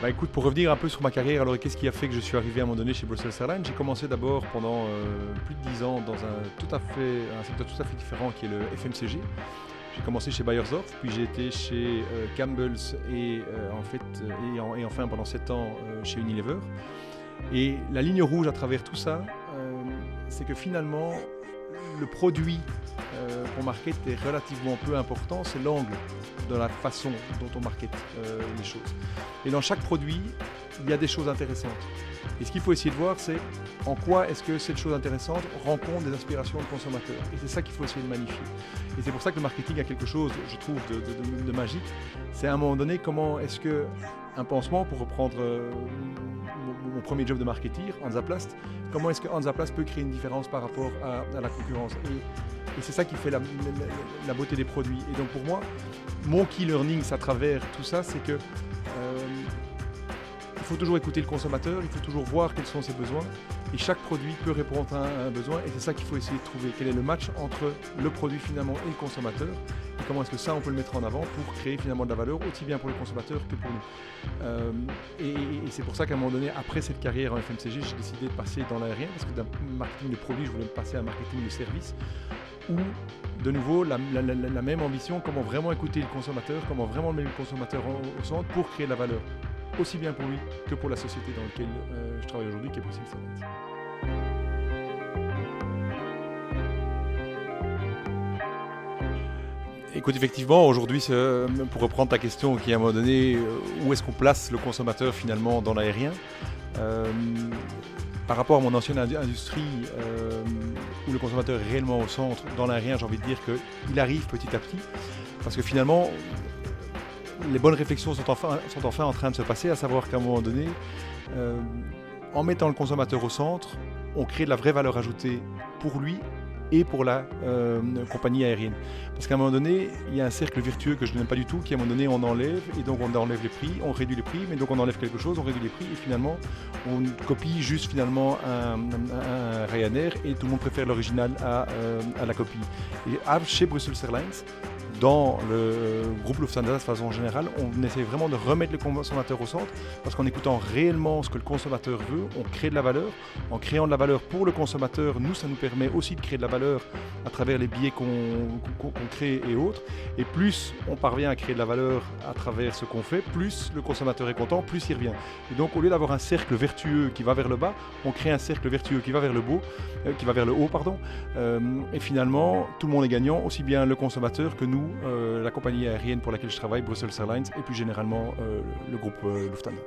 Écoute, pour revenir un peu sur ma carrière, alors qu'est-ce qui a fait que je suis arrivé à un moment donné chez Brussels Airlines? J'ai commencé d'abord pendant plus de 10 ans dans un secteur tout à fait différent qui est le FMCG. J'ai commencé chez Beiersdorf, puis j'ai été chez Campbell's et enfin pendant 7 ans chez Unilever. Et la ligne rouge à travers tout ça, c'est que finalement, le produit qu'on market est relativement peu important, c'est l'angle de la façon dont on market les choses. Et dans chaque produit, il y a des choses intéressantes. Et ce qu'il faut essayer de voir, c'est en quoi est-ce que cette chose intéressante rencontre des aspirations de consommateurs. Et c'est ça qu'il faut essayer de magnifier. Et c'est pour ça que le marketing a quelque chose, je trouve, de magique. C'est à un moment donné, comment est-ce que un pansement, pour reprendre mon premier job de marketeer, Hansaplast, comment est-ce que Hansaplast peut créer une différence par rapport à la concurrence. Et c'est ça qui fait la beauté des produits. Et donc pour moi, mon key learnings à travers tout ça, c'est que il faut toujours écouter le consommateur, il faut toujours voir quels sont ses besoins. Et chaque produit peut répondre à un besoin. Et c'est ça qu'il faut essayer de trouver. Quel est le match entre le produit finalement et le consommateur. Et comment est-ce que ça, on peut le mettre en avant pour créer finalement de la valeur, aussi bien pour le consommateur que pour nous. Et c'est pour ça qu'à un moment donné, après cette carrière en FMCG, j'ai décidé de passer dans l'aérien. Parce que d'un marketing de produits, je voulais passer à un marketing de service. Où, de nouveau, la même ambition, comment vraiment écouter le consommateur, comment vraiment mettre le consommateur au centre pour créer de la valeur. Aussi bien pour lui que pour la société dans laquelle je travaille aujourd'hui, qui est Brussels Airlines. Écoute, effectivement, aujourd'hui, pour reprendre ta question, qui est à un moment donné, où est-ce qu'on place le consommateur finalement dans l'aérien par rapport à mon ancienne industrie, où le consommateur est réellement au centre, dans l'aérien, j'ai envie de dire qu'il arrive petit à petit, parce que finalement, les bonnes réflexions sont enfin en train de se passer, à savoir qu'à un moment donné, en mettant le consommateur au centre, on crée de la vraie valeur ajoutée pour lui et pour la compagnie aérienne. Parce qu'à un moment donné, il y a un cercle vertueux que je n'aime pas du tout, qui à un moment donné, on enlève, et donc on enlève les prix, on réduit les prix, mais donc on enlève quelque chose, on réduit les prix, et finalement, on copie juste finalement un Ryanair, et tout le monde préfère l'original à la copie. Et chez Brussels Airlines, dans le groupe Lufthansa de façon générale, on essaie vraiment de remettre le consommateur au centre, parce qu'en écoutant réellement ce que le consommateur veut, on crée de la valeur. En créant de la valeur pour le consommateur, nous, ça nous permet aussi de créer de la valeur à travers les billets qu'on crée et autres. Et plus on parvient à créer de la valeur à travers ce qu'on fait, plus le consommateur est content, plus il revient. Et donc, au lieu d'avoir un cercle vertueux qui va vers le bas, on crée un cercle vertueux qui va vers le haut. Et finalement, tout le monde est gagnant, aussi bien le consommateur que nous, la compagnie aérienne pour laquelle je travaille, Brussels Airlines, et plus généralement le groupe Lufthansa.